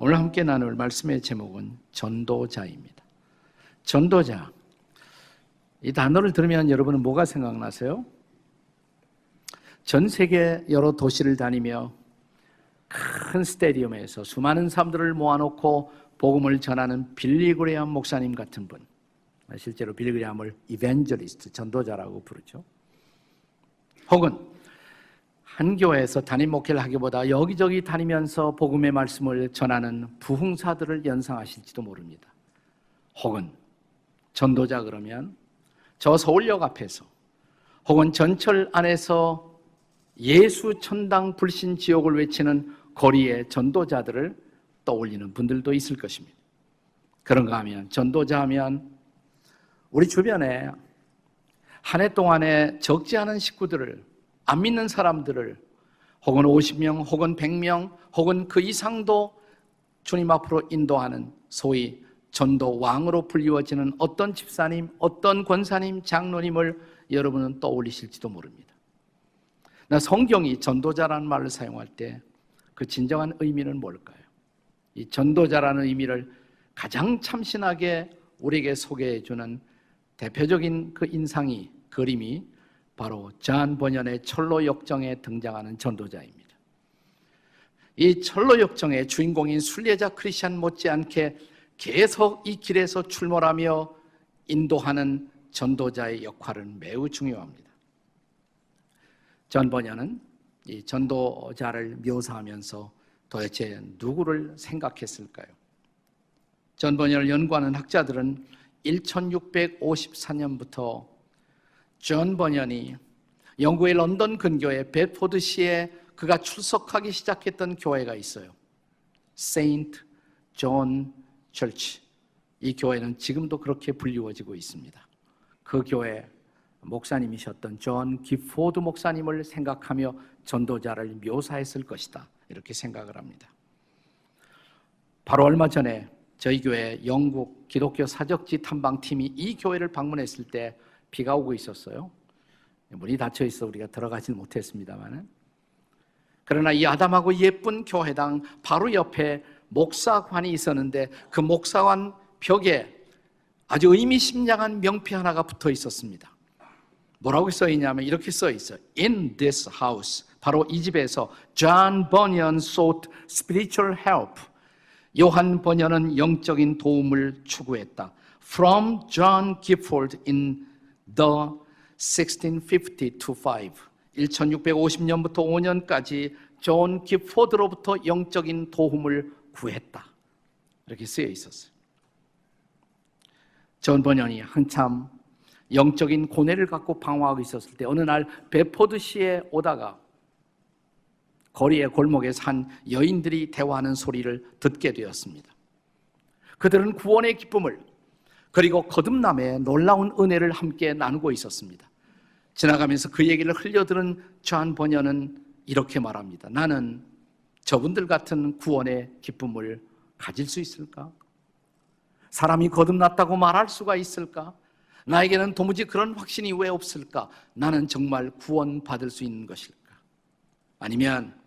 오늘 함께 나눌 말씀의 제목은 전도자입니다. 전도자. 이 단어를 들으면 여러분은 뭐가 생각나세요? 전 세계 여러 도시를 다니며 큰 스테디움에서 수많은 사람들을 모아놓고 복음을 전하는 빌리그레함 목사님 같은 분. 실제로 빌리그레함을 이벤저리스트, 전도자라고 부르죠. 혹은 한 교회에서 담임 목회를 하기보다 여기저기 다니면서 복음의 말씀을 전하는 부흥사들을 연상하실지도 모릅니다. 혹은 전도자 그러면 저 서울역 앞에서 혹은 전철 안에서 예수 천당 불신 지옥을 외치는 거리의 전도자들을 떠올리는 분들도 있을 것입니다. 그런가 하면 전도자 하면 우리 주변에 한 해 동안에 적지 않은 식구들을, 안 믿는 사람들을 혹은 50명 혹은 100명 혹은 그 이상도 주님 앞으로 인도하는 소위 전도왕으로 불리워지는 어떤 집사님, 어떤 권사님, 장로님을 여러분은 떠올리실지도 모릅니다. 성경이 전도자라는 말을 사용할 때 그 진정한 의미는 뭘까요? 이 전도자라는 의미를 가장 참신하게 우리에게 소개해 주는 대표적인 그 인상이, 그림이 바로 잔 버년의 철로 역정에 등장하는 전도자입니다. 이 철로 역정의 주인공인 순례자 크리스찬 못지않게 계속 이 길에서 출몰하며 인도하는 전도자의 역할은 매우 중요합니다. 잔 버년은 이 전도자를 묘사하면서 도대체 누구를 생각했을까요? 잔 버년을 연구하는 학자들은 1654년부터 존 버년이 영국의 런던 근교의 베드포드시에 그가 출석하기 시작했던 교회가 있어요. 세인트 존 철치. 이 교회는 지금도 그렇게 불리워지고 있습니다. 그 교회 목사님이셨던 존 기포드 목사님을 생각하며 전도자를 묘사했을 것이다, 이렇게 생각을 합니다. 바로 얼마 전에 저희 교회 영국 기독교 사적지 탐방팀이 이 교회를 방문했을 때 비가 오고 있었어요. 문이 닫혀 있어 우리가 들어가지는 못했습니다만, 그러나 이 아담하고 예쁜 교회당 바로 옆에 목사관이 있었는데 그 목사관 벽에 아주 의미심장한 명패 하나가 붙어 있었습니다. 뭐라고 써 있냐면 이렇게 써 있어요. In this house, 바로 이 집에서 John Bunyan sought spiritual help. 요한 번연은 영적인 도움을 추구했다. From John Gifford in the 1650 to 5. 1650년부터 5년까지 존 기포드로부터 영적인 도움을 구했다. 이렇게 쓰여 있었어요. 존 번연이 한참 영적인 고뇌를 갖고 방황하고 있었을 때 어느 날 베포드시에 오다가 거리의 골목에서 한 여인들이 대화하는 소리를 듣게 되었습니다. 그들은 구원의 기쁨을 그리고 거듭남의 놀라운 은혜를 함께 나누고 있었습니다. 지나가면서 그 얘기를 흘려들은 존 번연은 이렇게 말합니다. 나는 저분들 같은 구원의 기쁨을 가질 수 있을까? 사람이 거듭났다고 말할 수가 있을까? 나에게는 도무지 그런 확신이 왜 없을까? 나는 정말 구원받을 수 있는 것일까? 아니면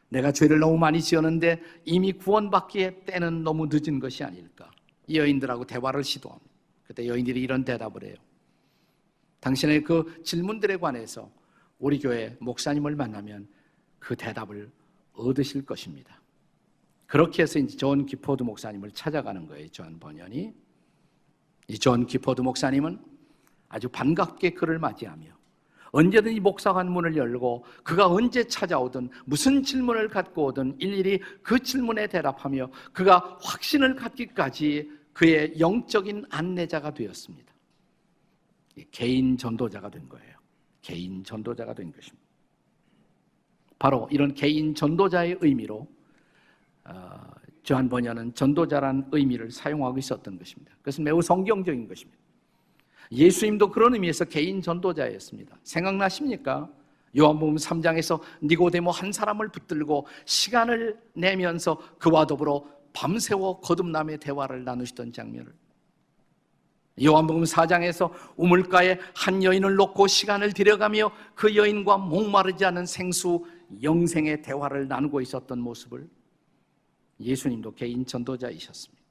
내가 죄를 너무 많이 지었는데 이미 구원받기에 때는 너무 늦은 것이 아닐까? 이 여인들하고 대화를 시도합니다. 그때 여인들이 이런 대답을 해요. 당신의 그 질문들에 관해서 우리 교회 목사님을 만나면 그 대답을 얻으실 것입니다. 그렇게 해서 이제 존 기포드 목사님을 찾아가는 거예요. 존 번연이. 이 존 기포드 목사님은 아주 반갑게 그를 맞이하며 언제든지 목사관 문을 열고 그가 언제 찾아오든 무슨 질문을 갖고 오든 일일이 그 질문에 대답하며 그가 확신을 갖기까지 그의 영적인 안내자가 되었습니다. 개인 전도자가 된 거예요. 개인 전도자가 된 것입니다. 바로 이런 개인 전도자의 의미로 존 번연은 전도자라는 의미를 사용하고 있었던 것입니다. 그것은 매우 성경적인 것입니다. 예수님도 그런 의미에서 개인 전도자였습니다. 생각나십니까? 요한복음 3장에서 니고데모 한 사람을 붙들고 시간을 내면서 그와 더불어 밤새워 거듭남의 대화를 나누시던 장면을, 요한복음 4장에서 우물가에 한 여인을 놓고 시간을 들여가며 그 여인과 목마르지 않은 생수 영생의 대화를 나누고 있었던 모습을, 예수님도 개인 전도자이셨습니다.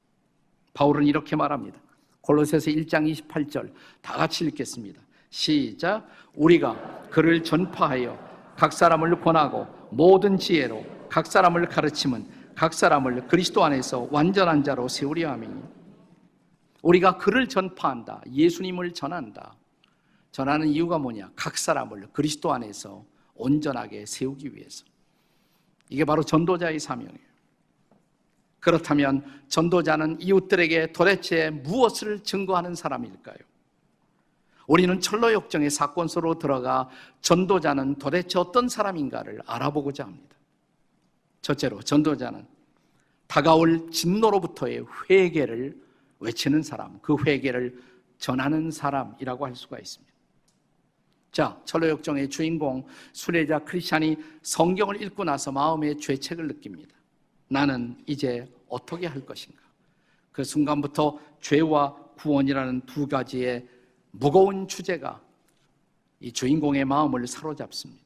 바울은 이렇게 말합니다. 골로새서 1장 28절 다 같이 읽겠습니다. 시작. 우리가 그를 전파하여 각 사람을 권하고 모든 지혜로 각 사람을 가르침은 각 사람을 그리스도 안에서 완전한 자로 세우려 함이니. 우리가 그를 전파한다. 예수님을 전한다. 전하는 이유가 뭐냐? 각 사람을 그리스도 안에서 온전하게 세우기 위해서. 이게 바로 전도자의 사명이에요. 그렇다면 전도자는 이웃들에게 도대체 무엇을 증거하는 사람일까요? 우리는 철로역정의 사건 속으로 들어가 전도자는 도대체 어떤 사람인가를 알아보고자 합니다. 첫째로, 전도자는 다가올 진노로부터의 회개를 외치는 사람, 그 회개를 전하는 사람이라고 할 수가 있습니다. 자, 철로역정의 주인공 순례자 크리스찬이 성경을 읽고 나서 마음의 죄책을 느낍니다. 나는 이제 어떻게 할 것인가? 그 순간부터 죄와 구원이라는 두 가지의 무거운 주제가 이 주인공의 마음을 사로잡습니다.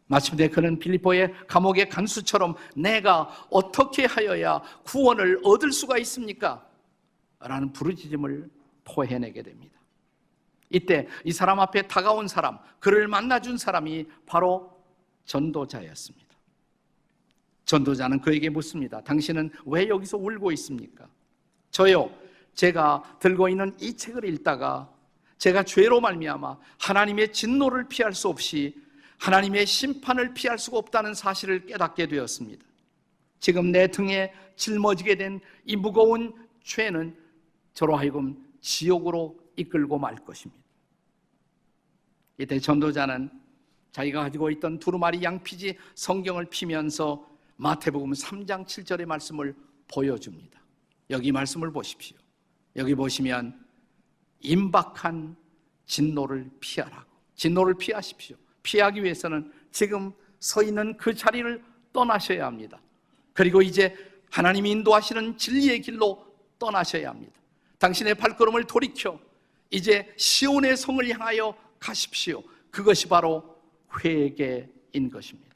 마침내 그는 빌립보의 감옥의 간수처럼 내가 어떻게 하여야 구원을 얻을 수가 있습니까? 라는 부르짖음을 토해내게 됩니다. 이때 이 사람 앞에 다가온 사람, 그를 만나준 사람이 바로 전도자였습니다. 전도자는 그에게 묻습니다. 당신은 왜 여기서 울고 있습니까? 저요, 제가 들고 있는 이 책을 읽다가 제가 죄로 말미암아 하나님의 진노를 피할 수 없이 하나님의 심판을 피할 수가 없다는 사실을 깨닫게 되었습니다. 지금 내 등에 짊어지게 된 이 무거운 죄는 저로 하여금 지옥으로 이끌고 말 것입니다. 이때 전도자는 자기가 가지고 있던 두루마리 양피지 성경을 피면서 마태복음 3장 7절의 말씀을 보여줍니다. 여기 말씀을 보십시오. 여기 보시면 임박한 진노를 피하라고. 진노를 피하십시오. 피하기 위해서는 지금 서 있는 그 자리를 떠나셔야 합니다. 그리고 이제 하나님이 인도하시는 진리의 길로 떠나셔야 합니다. 당신의 발걸음을 돌이켜 이제 시온의 성을 향하여 가십시오. 그것이 바로 회개인 것입니다.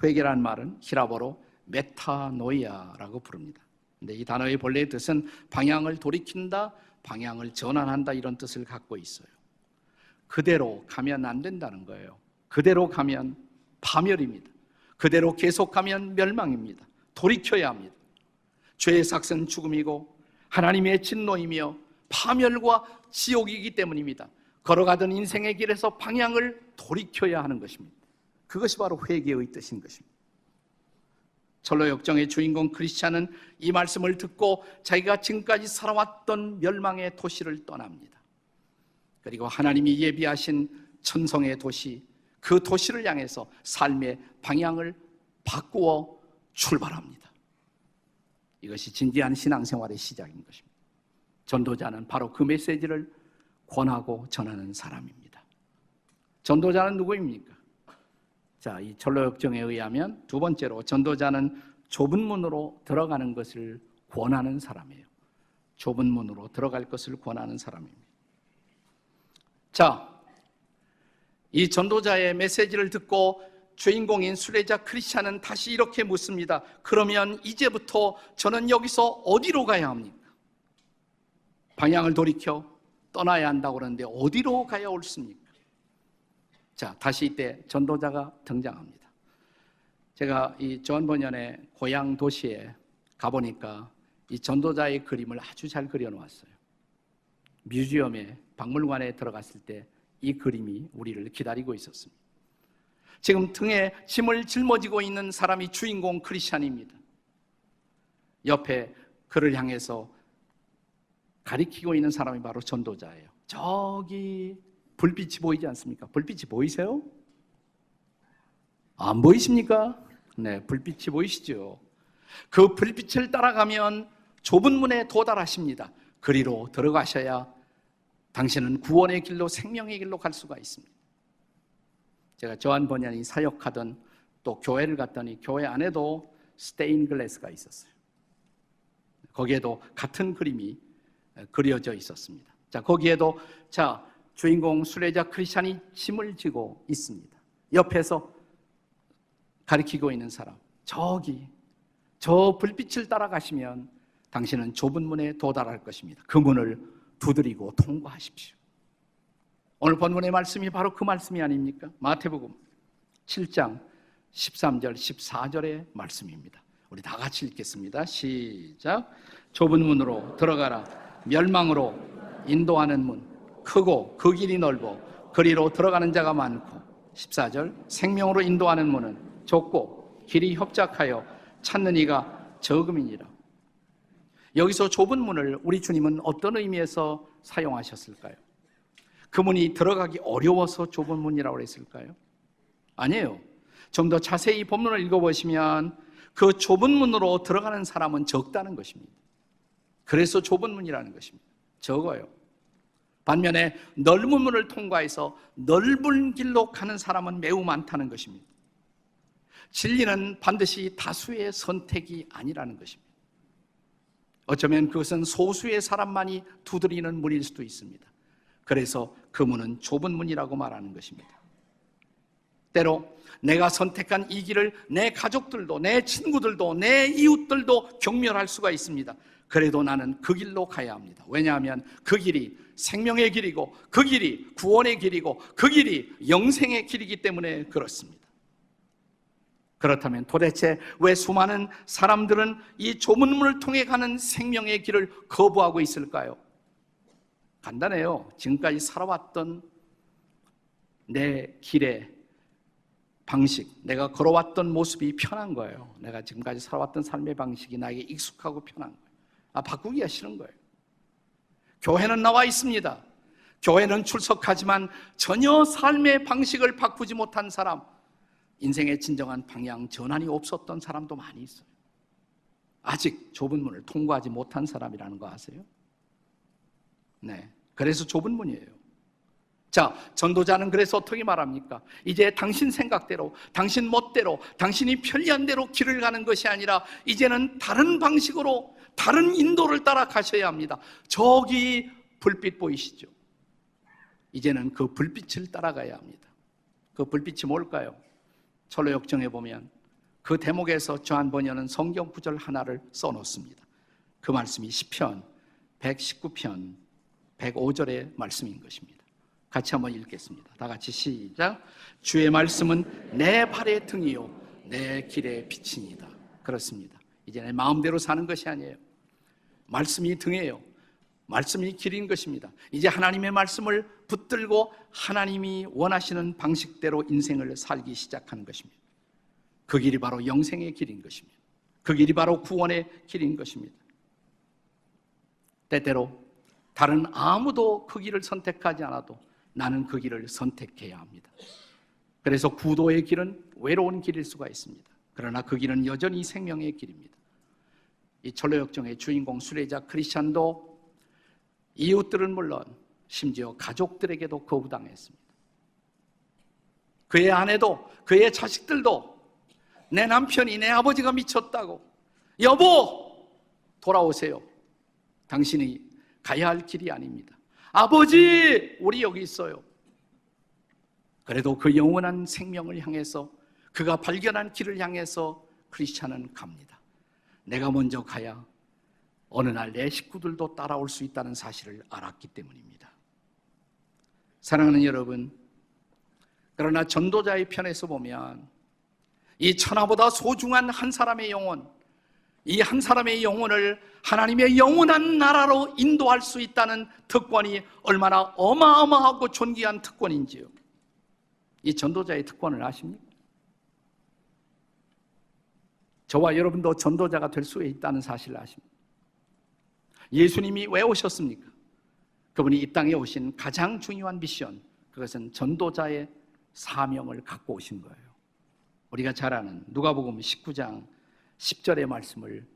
회개란 말은 히라보로 메타노이아라고 부릅니다. 근데 이 단어의 본래의 뜻은 방향을 돌이킨다, 방향을 전환한다, 이런 뜻을 갖고 있어요. 그대로 가면 안 된다는 거예요. 그대로 가면 파멸입니다. 그대로 계속 가면 멸망입니다. 돌이켜야 합니다. 죄의 삭은 죽음이고 하나님의 진노이며 파멸과 지옥이기 때문입니다. 걸어가던 인생의 길에서 방향을 돌이켜야 하는 것입니다. 그것이 바로 회개의 뜻인 것입니다. 철로역정의 주인공 크리스찬은 이 말씀을 듣고 자기가 지금까지 살아왔던 멸망의 도시를 떠납니다. 그리고 하나님이 예비하신 천성의 도시, 그 도시를 향해서 삶의 방향을 바꾸어 출발합니다. 이것이 진지한 신앙생활의 시작인 것입니다. 전도자는 바로 그 메시지를 권하고 전하는 사람입니다. 전도자는 누구입니까? 자, 이 철로역정에 의하면 두 번째로 전도자는 좁은 문으로 들어가는 것을 권하는 사람이에요. 좁은 문으로 들어갈 것을 권하는 사람입니다. 자, 이 전도자의 메시지를 듣고 주인공인 순례자 크리스찬은 다시 이렇게 묻습니다. 그러면 이제부터 저는 여기서 어디로 가야 합니까? 방향을 돌이켜 떠나야 한다고 그러는데 어디로 가야 옳습니까? 자, 다시 이때 전도자가 등장합니다. 제가 이 존 버년의 고향 도시에 가보니까 이 전도자의 그림을 아주 잘 그려놓았어요. 뮤지엄에, 박물관에 들어갔을 때 이 그림이 우리를 기다리고 있었습니다. 지금 등에 짐을 짊어지고 있는 사람이 주인공 크리스찬입니다. 옆에 그를 향해서 가리키고 있는 사람이 바로 전도자예요. 저기 불빛이 보이지 않습니까? 불빛이 보이세요? 안 보이십니까? 네, 불빛이 보이시죠? 그 불빛을 따라가면 좁은 문에 도달하십니다. 그리로 들어가셔야 당신은 구원의 길로, 생명의 길로 갈 수가 있습니다. 제가 저한 번연이 사역하던 또 교회를 갔더니 교회 안에도 스테인 글래스가 있었어요. 거기에도 같은 그림이 그려져 있었습니다. 자, 거기에도 주인공 순례자 크리스찬이 짐을 지고 있습니다. 옆에서 가리키고 있는 사람, 저기 저 불빛을 따라가시면 당신은 좁은 문에 도달할 것입니다. 그 문을 두드리고 통과하십시오. 오늘 본문의 말씀이 바로 그 말씀이 아닙니까? 마태복음 7장 13절 14절의 말씀입니다. 우리 다 같이 읽겠습니다. 시작. 좁은 문으로 들어가라. 멸망으로 인도하는 문 크고 그 길이 넓어 그리로 들어가는 자가 많고 14절 생명으로 인도하는 문은 좁고 길이 협착하여 찾는 이가 적음이니라. 여기서 좁은 문을 우리 주님은 어떤 의미에서 사용하셨을까요? 그 문이 들어가기 어려워서 좁은 문이라고 했을까요? 아니에요. 좀 더 자세히 본문을 읽어보시면 그 좁은 문으로 들어가는 사람은 적다는 것입니다. 그래서 좁은 문이라는 것입니다. 적어요. 반면에 넓은 문을 통과해서 넓은 길로 가는 사람은 매우 많다는 것입니다. 진리는 반드시 다수의 선택이 아니라는 것입니다. 어쩌면 그것은 소수의 사람만이 두드리는 문일 수도 있습니다. 그래서 그 문은 좁은 문이라고 말하는 것입니다. 때로 내가 선택한 이 길을 내 가족들도, 내 친구들도, 내 이웃들도 경멸할 수가 있습니다. 그래도 나는 그 길로 가야 합니다. 왜냐하면 그 길이 생명의 길이고 그 길이 구원의 길이고 그 길이 영생의 길이기 때문에 그렇습니다. 그렇다면 도대체 왜 수많은 사람들은 이 좁은 문을 통해 가는 생명의 길을 거부하고 있을까요? 간단해요. 지금까지 살아왔던 내 길의 방식, 내가 걸어왔던 모습이 편한 거예요. 내가 지금까지 살아왔던 삶의 방식이 나에게 익숙하고 편한 거예요. 바꾸기가 싫은 거예요. 교회는 나와 있습니다. 교회는 출석하지만 전혀 삶의 방식을 바꾸지 못한 사람, 인생의 진정한 방향 전환이 없었던 사람도 많이 있어요. 아직 좁은 문을 통과하지 못한 사람이라는 거 아세요? 네, 그래서 좁은 문이에요. 자, 전도자는 그래서 어떻게 말합니까? 이제 당신 생각대로, 당신 멋대로, 당신이 편리한 대로 길을 가는 것이 아니라 이제는 다른 방식으로, 다른 인도를 따라 가셔야 합니다. 저기 불빛 보이시죠? 이제는 그 불빛을 따라가야 합니다. 그 불빛이 뭘까요? 철로역정에 보면 그 대목에서 조한 번연은 성경 구절 하나를 써놓습니다. 그 말씀이 시편 119편 105절의 말씀인 것입니다. 같이 한번 읽겠습니다. 다 같이 시작. 주의 말씀은 내 발의 등이요 내 길의 빛이니이다. 그렇습니다. 이제 내 마음대로 사는 것이 아니에요. 말씀이 등이에요. 말씀이 길인 것입니다. 이제 하나님의 말씀을 붙들고 하나님이 원하시는 방식대로 인생을 살기 시작하는 것입니다. 그 길이 바로 영생의 길인 것입니다. 그 길이 바로 구원의 길인 것입니다. 때때로 다른 아무도 그 길을 선택하지 않아도 나는 그 길을 선택해야 합니다. 그래서 구도의 길은 외로운 길일 수가 있습니다. 그러나 그 길은 여전히 생명의 길입니다. 이 철로역정의 주인공 수레자 크리스찬도 이웃들은 물론 심지어 가족들에게도 거부당했습니다. 그의 아내도 그의 자식들도 내 남편이 내 아버지가 미쳤다고 여보 돌아오세요. 당신이 가야 할 길이 아닙니다. 아버지 우리 여기 있어요. 그래도 그 영원한 생명을 향해서 그가 발견한 길을 향해서 크리스찬은 갑니다. 내가 먼저 가야 어느 날 내 식구들도 따라올 수 있다는 사실을 알았기 때문입니다. 사랑하는 여러분, 그러나 전도자의 편에서 보면 이 천하보다 소중한 한 사람의 영혼, 이 한 사람의 영혼을 하나님의 영원한 나라로 인도할 수 있다는 특권이 얼마나 어마어마하고 존귀한 특권인지요. 이 전도자의 특권을 아십니까? 저와 여러분도 전도자가 될 수 있다는 사실을 아십니까? 예수님이 왜 오셨습니까? 그분이 이 땅에 오신 가장 중요한 미션, 그것은 전도자의 사명을 갖고 오신 거예요. 우리가 잘 아는 누가복음 19장 10절의 말씀을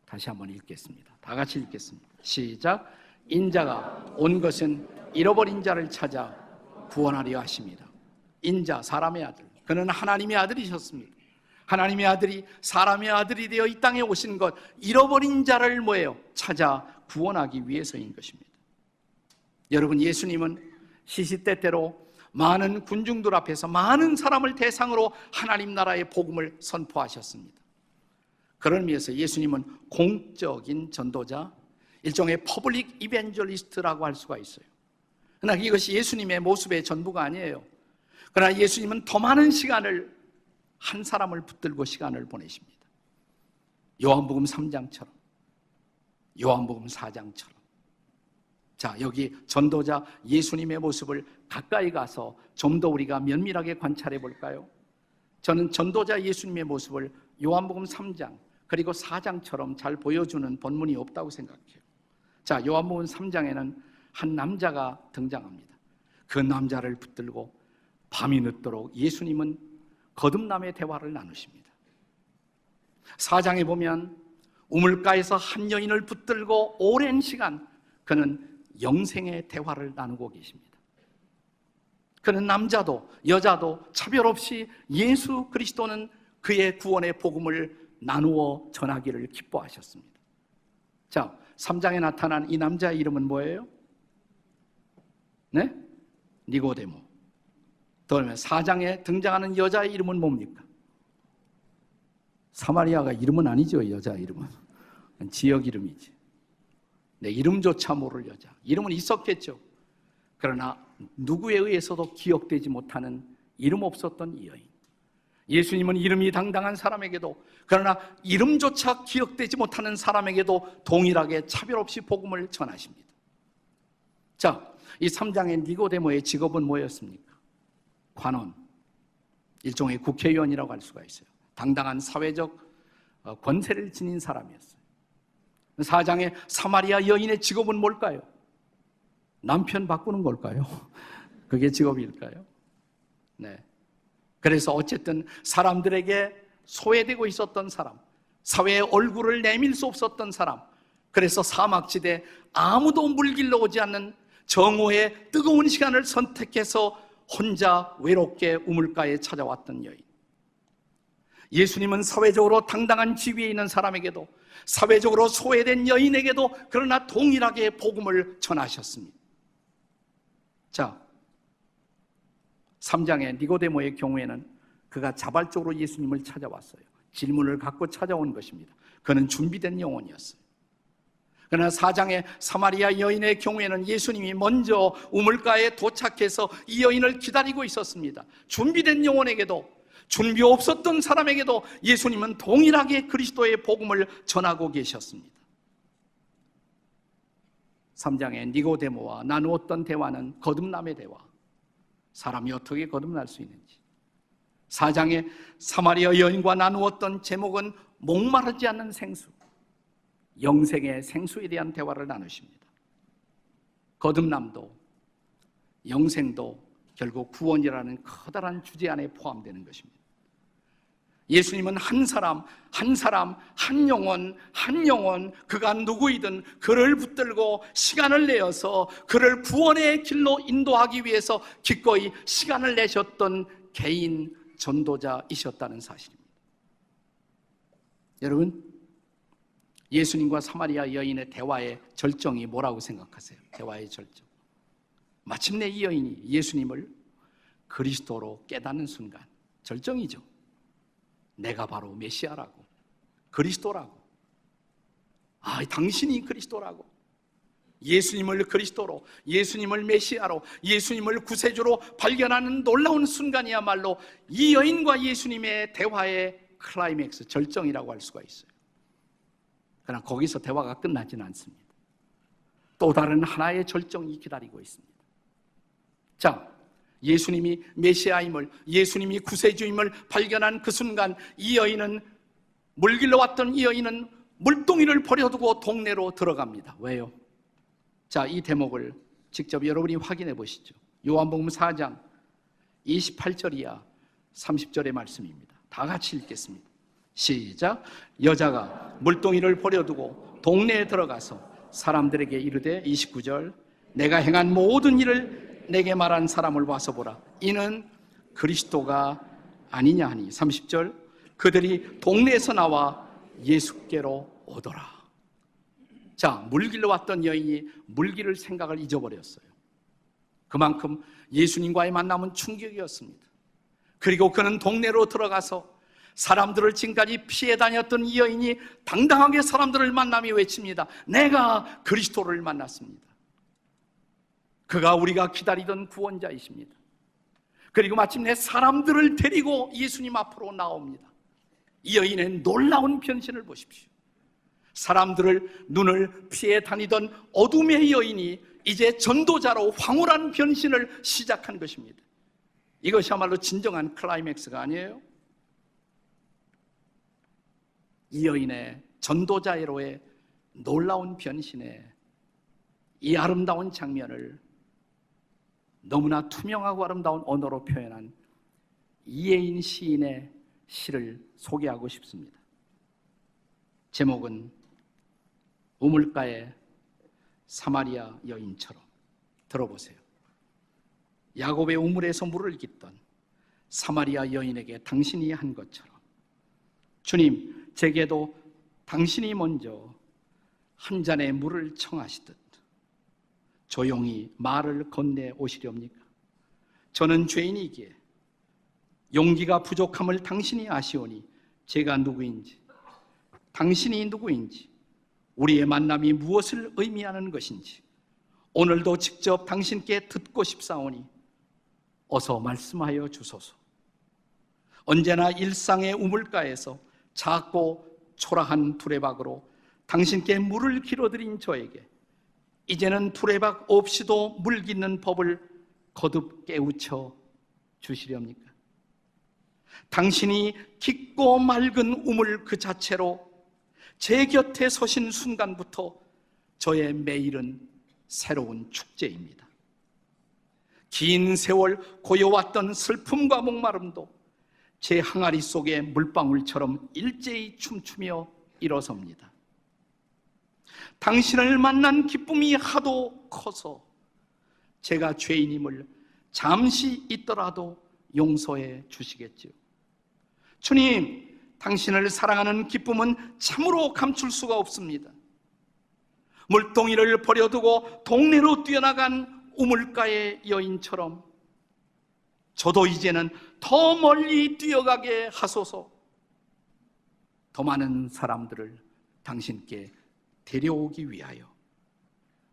다시 한번 읽겠습니다. 다 같이 읽겠습니다. 시작. 인자가 온 것은 잃어버린 자를 찾아 구원하려 하십니다. 인자, 사람의 아들, 그는 하나님의 아들이셨습니다. 하나님의 아들이 사람의 아들이 되어 이 땅에 오신 것, 잃어버린 자를 뭐예요? 찾아 구원하기 위해서인 것입니다. 여러분, 예수님은 시시때때로 많은 군중들 앞에서 많은 사람을 대상으로 하나님 나라의 복음을 선포하셨습니다. 그런 의미에서 예수님은 공적인 전도자, 일종의 퍼블릭 이벤젤리스트라고 할 수가 있어요. 그러나 이것이 예수님의 모습의 전부가 아니에요. 그러나 예수님은 더 많은 시간을 한 사람을 붙들고 시간을 보내십니다. 요한복음 3장처럼, 요한복음 4장처럼. 자, 여기 전도자 예수님의 모습을 가까이 가서 좀 더 우리가 면밀하게 관찰해 볼까요? 저는 전도자 예수님의 모습을 요한복음 3장 그리고 4장처럼 잘 보여주는 본문이 없다고 생각해요. 자, 요한복음 3장에는 한 남자가 등장합니다. 그 남자를 붙들고 밤이 늦도록 예수님은 거듭남의 대화를 나누십니다. 4장에 보면 우물가에서 한 여인을 붙들고 오랜 시간 그는 영생의 대화를 나누고 계십니다. 그는 남자도 여자도 차별 없이 예수 그리스도는 그의 구원의 복음을 나누어 전하기를 기뻐하셨습니다. 자, 3장에 나타난 이 남자의 이름은 뭐예요? 네? 니고데모. 그다음에 4장에 등장하는 여자의 이름은 뭡니까? 사마리아가 이름은 아니죠. 여자 이름은 지역 이름이지. 내 이름조차 모를 여자. 이름은 있었겠죠. 그러나 누구에 의해서도 기억되지 못하는 이름 없었던 이 여인. 예수님은 이름이 당당한 사람에게도, 그러나 이름조차 기억되지 못하는 사람에게도 동일하게 차별 없이 복음을 전하십니다. 자, 이 3장의 니고데모의 직업은 뭐였습니까? 관원, 일종의 국회의원이라고 할 수가 있어요. 당당한 사회적 권세를 지닌 사람이었어요. 4장의 사마리아 여인의 직업은 뭘까요? 남편 바꾸는 걸까요? 그게 직업일까요? 네. 그래서 어쨌든 사람들에게 소외되고 있었던 사람, 사회의 얼굴을 내밀 수 없었던 사람, 그래서 사막지대 아무도 물길로 오지 않는 정오의 뜨거운 시간을 선택해서 혼자 외롭게 우물가에 찾아왔던 여인. 예수님은 사회적으로 당당한 지위에 있는 사람에게도, 사회적으로 소외된 여인에게도 그러나 동일하게 복음을 전하셨습니다. 자, 3장의 니고데모의 경우에는 그가 자발적으로 예수님을 찾아왔어요. 질문을 갖고 찾아온 것입니다. 그는 준비된 영혼이었어요. 그러나 4장의 사마리아 여인의 경우에는 예수님이 먼저 우물가에 도착해서 이 여인을 기다리고 있었습니다. 준비된 영혼에게도, 준비 없었던 사람에게도 예수님은 동일하게 그리스도의 복음을 전하고 계셨습니다. 3장의 니고데모와 나누었던 대화는 거듭남의 대화. 사람이 어떻게 거듭날 수 있는지. 4장의 사마리아 여인과 나누었던 제목은 목마르지 않는 생수, 영생의 생수에 대한 대화를 나누십니다. 거듭남도 영생도 결국 구원이라는 커다란 주제 안에 포함되는 것입니다. 예수님은 한 사람, 한 영혼, 그가 누구이든 그를 붙들고 시간을 내어서 그를 구원의 길로 인도하기 위해서 기꺼이 시간을 내셨던 개인 전도자이셨다는 사실입니다. 여러분, 예수님과 사마리아 여인의 대화의 절정이 뭐라고 생각하세요? 대화의 절정. 마침내 이 여인이 예수님을 그리스도로 깨닫는 순간, 절정이죠. 내가 바로 메시아라고, 그리스도라고, 당신이 그리스도라고, 예수님을 그리스도로, 예수님을 메시아로, 예수님을 구세주로 발견하는 놀라운 순간이야말로 이 여인과 예수님의 대화의 클라이맥스, 절정이라고 할 수가 있어요. 그러나 거기서 대화가 끝나지는 않습니다. 또 다른 하나의 절정이 기다리고 있습니다. 자, 예수님이 메시아임을, 예수님이 구세주임을 발견한 그 순간 이 여인은, 물길로 왔던 이 여인은 물동이를 버려두고 동네로 들어갑니다. 왜요? 자, 이 대목을 직접 여러분이 확인해 보시죠. 요한복음 4장 28절 이하 30절의 말씀입니다. 다 같이 읽겠습니다. 시작. 여자가 물동이를 버려두고 동네에 들어가서 사람들에게 이르되, 29절, 내가 행한 모든 일을 내게 말한 사람을 와서 보라. 이는 그리스도가 아니냐 하니, 30절, 그들이 동네에서 나와 예수께로 오더라. 자, 물길로 왔던 여인이 물길을 생각을 잊어버렸어요. 그만큼 예수님과의 만남은 충격이었습니다. 그리고 그는 동네로 들어가서 사람들을 지금까지 피해 다녔던 이 여인이 당당하게 사람들을 만나며 외칩니다. 내가 그리스도를 만났습니다. 그가 우리가 기다리던 구원자이십니다. 그리고 마침내 사람들을 데리고 예수님 앞으로 나옵니다. 이 여인의 놀라운 변신을 보십시오. 사람들을 눈을 피해 다니던 어둠의 여인이 이제 전도자로 황홀한 변신을 시작한 것입니다. 이것이야말로 진정한 클라이맥스가 아니에요? 이 여인의 전도자로의 놀라운 변신에 이 아름다운 장면을 너무나 투명하고 아름다운 언어로 표현한 이혜인 시인의 시를 소개하고 싶습니다. 제목은 우물가의 사마리아 여인처럼. 들어보세요. 야곱의 우물에서 물을 깃던 사마리아 여인에게 당신이 한 것처럼 주님, 제게도 당신이 먼저 한 잔의 물을 청하시듯 조용히 말을 건네 오시렵니까? 저는 죄인이기에 용기가 부족함을 당신이 아시오니 제가 누구인지, 당신이 누구인지, 우리의 만남이 무엇을 의미하는 것인지 오늘도 직접 당신께 듣고 싶사오니 어서 말씀하여 주소서. 언제나 일상의 우물가에서 작고 초라한 두레박으로 당신께 물을 길어드린 저에게 이제는 두레박 없이도 물 깃는 법을 거듭 깨우쳐 주시렵니까? 당신이 깊고 맑은 우물 그 자체로 제 곁에 서신 순간부터 저의 매일은 새로운 축제입니다. 긴 세월 고여왔던 슬픔과 목마름도 제 항아리 속의 물방울처럼 일제히 춤추며 일어섭니다. 당신을 만난 기쁨이 하도 커서 제가 죄인임을 잠시 있더라도 용서해 주시겠지요. 주님, 당신을 사랑하는 기쁨은 참으로 감출 수가 없습니다. 물동이를 버려두고 동네로 뛰어나간 우물가의 여인처럼 저도 이제는 더 멀리 뛰어가게 하소서. 더 많은 사람들을 당신께 데려오기 위하여,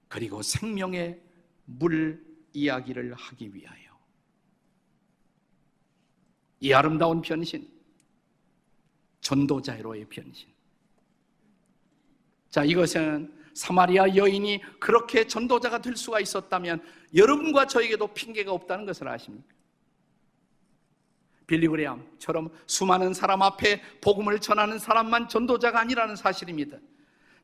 그리고 생명의 물 이야기를 하기 위하여. 이 아름다운 변신, 전도자로의 변신. 자, 이것은 사마리아 여인이 그렇게 전도자가 될 수가 있었다면 여러분과 저에게도 핑계가 없다는 것을 아십니까? 빌리 그레함처럼 수많은 사람 앞에 복음을 전하는 사람만 전도자가 아니라는 사실입니다.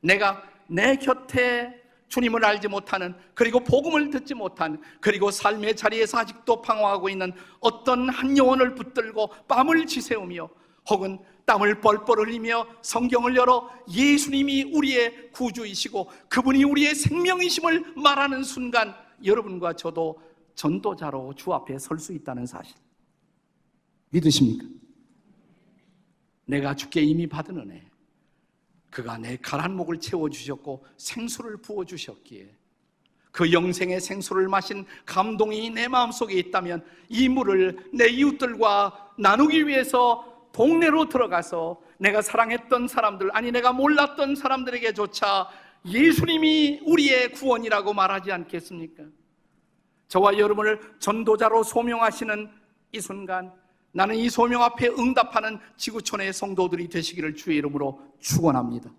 내가 내 곁에 주님을 알지 못하는, 그리고 복음을 듣지 못한, 그리고 삶의 자리에서 아직도 방황하고 있는 어떤 한 영혼을 붙들고 뺨을 지새우며 혹은 땀을 뻘뻘 흘리며 성경을 열어 예수님이 우리의 구주이시고 그분이 우리의 생명이심을 말하는 순간 여러분과 저도 전도자로 주 앞에 설 수 있다는 사실 믿으십니까? 내가 주께 이미 받은 은혜, 그가 내 가란 목을 채워주셨고 생수를 부어주셨기에 그 영생의 생수를 마신 감동이 내 마음속에 있다면 이 물을 내 이웃들과 나누기 위해서 동네로 들어가서 내가 사랑했던 사람들, 아니 내가 몰랐던 사람들에게조차 예수님이 우리의 구원이라고 말하지 않겠습니까? 저와 여러분을 전도자로 소명하시는 이 순간 나는 이 소명 앞에 응답하는 지구촌의 성도들이 되시기를 주의 이름으로 축원합니다.